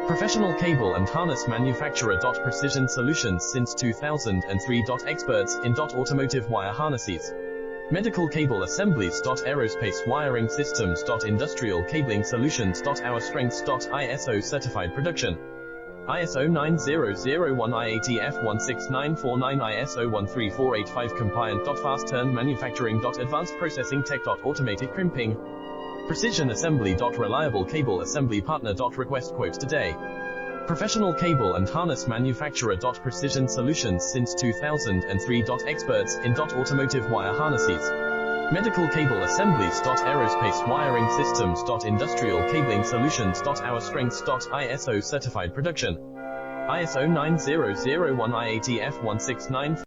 Professional cable and harness manufacturer. Precision solutions since 2003. Experts in automotive wire harnesses, medical cable assemblies. Aerospace wiring systems. Industrial cabling solutions. Our strengths. ISO certified production. ISO 9001 IATF 16949 ISO 13485 compliant. Fast turn manufacturing. Advanced processing tech. Automated crimping. Precision assembly. Reliable cable assembly partner. Request quote today. Professional cable and harness manufacturer. Precision solutions since 2003. Experts in automotive wire harnesses, medical cable assemblies. Aerospace wiring systems. Industrial cabling solutions. Our strengths. ISO certified production. ISO 9001 IATF 169